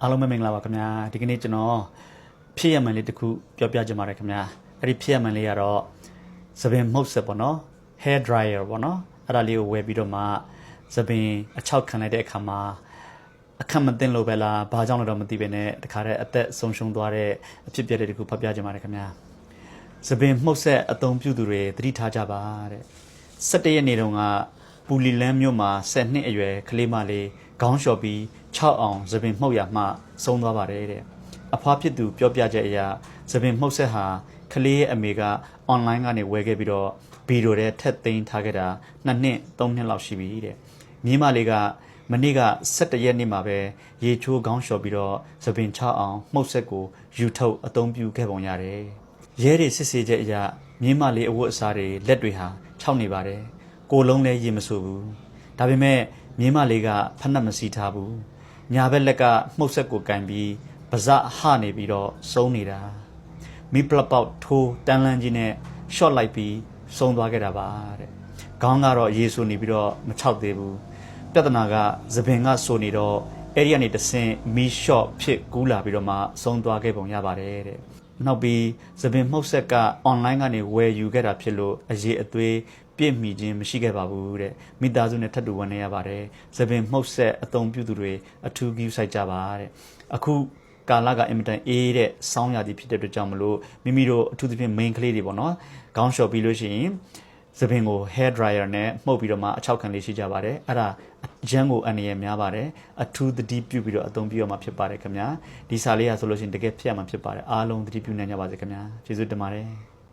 အားလုံးပဲမင်္ဂလာပါခင်ဗျာဒီကနေ့ကျွန်တော်ဖြစ်ရမှန်လေးတစ်ခုပြောပြချင်ပါတယ်ခင်ဗျာအဲ့ဒီဖြစ်ရမှန်လေးကတော့သပင်မှုတ်ဆက်ပေါ့နော် hair dryer ပေါ့နော်အဲ့ဒါလေးကိုဝယ်ပြီးတော့မှသပင်အချောက်ခံလိုက်တဲ့အခါမှာအခက်မသိလို့ပဲလားဘာကြောင့်လဲတော့မသိပဲနဲ့တခါတည်းအသက်ဆုံးရှုံးသွားတဲ့အဖြစ်အပျက်တွေတခုဖတ်ပြချင်ပါတယ်ခင်ဗျာသပင်မှုတ်ဆက်အသုံးပြုသူတွေသတိထားကြပါတဲ့17ရက်နေ့တုန်းကပူလီလန်းမြို့မှာ10နှစ်အရွယ်ကလေးမလေးခေါင်းလျှော်ပြီး6အောင်သပင်မှုတ်ရမှဆုံးသွားပါတယ်တဲ့အဖွားဖြစ်သူပြောပြချက်အရသပင်မှုတ်ဆက်ဟာကလေးရဲ့အမေကအွန်လိုင်းကနေဝယ်ခဲ့ပြီးတော့ဗီဒီယိုထဲထက်သိမ်းထားခဲ့တာ2နှစ်3နှစ်လောက်ရှိပြီတဲ့မြေးမလေးကမနေ့က17ရက်နေ့မှာပဲရေချိုးခေါင်းလျှော်ပြီးတော့သပင်6အောင်မှုတ်ဆက်ကိုယူထုတ်အသုံးပြုခဲ့ပုံရတယ်ရဲတွေစစ်ဆေးချက်အရမြေးမလေးအဝတ်အစားတွေလက်တွေဟာခြောက်နေပါတယ်ကိုယ်လုံးလည်းရေမဆိုးဘူးဒါပေမဲ့မြေးမလေးကဖက်နှက်မစီးထားဘူးညာဘက်လက်ကမှုတ်ဆက်ကိုကင်ပြီးပါဇက်ဟနေပြီးတော့စုံနေတာမိပလပေါက်ထိုးတန်းလန်းကြီးနဲ့ရှော့လိုက်ပြီးစုံသွားခဲ့တာပါတဲ့ခေါင်းကတော့ရေဆိုနေပြီးတော့မချောက်သေးဘူးပြဿနာကသပင်ကဆိုနေတော့အဲ့ဒီကနေတဆင့်မီရှော့ဖြစ်ကူးလာပြီးတော့မှစုံသွားခဲ့ပုံရပါတယ်တဲ့နောက်ပြီးသပင်မှုတ်ဆက်ကအွန်လိုင်းကနေဝယ်ယူခဲ့တာဖြစ်လို့အရေးအသွေးပြည့်မီခြင်းမရှိခဲ့ပါဘူးတဲ့မိသားစုနဲ့ထပ်တူဝင်နေရပါတယ်သပင်မှုတ်ဆက်အသုံးပြုသူတွေအထူးဂရုစိုက်ကြပါတဲ့အခုကာလကအင်မတန်အေးတဲ့စောင်းရာသီဖြစ်တဲ့အတွက်ကြောင့်မလို့မိမိတို့အထူးသဖြင့် main ကလေးတွေပေါ့နော်ခေါင်းလျှော်ပြီးလို့ရှိရင်သပင်ကို hair dryer နဲ့မှုတ်ပြီးတော့မှအချောက်ခံလေးရှိကြပါတယ်အဲ့ဒါရန်ကိုအနေရများပါတယ်အထူးသတိပြုပြီးတော့အသုံးပြုရမှာဖြစ်ပါတယ်ခင်ဗျာဒီစာလေးဟာဆိုလို့ရှိရင်တကယ်ဖြစ်ရမှာဖြစ်ပါတယ်အားလုံးသတိပြုနိုင်ကြပါစေခင်ဗျာကျေးဇူးတင်ပါတယ်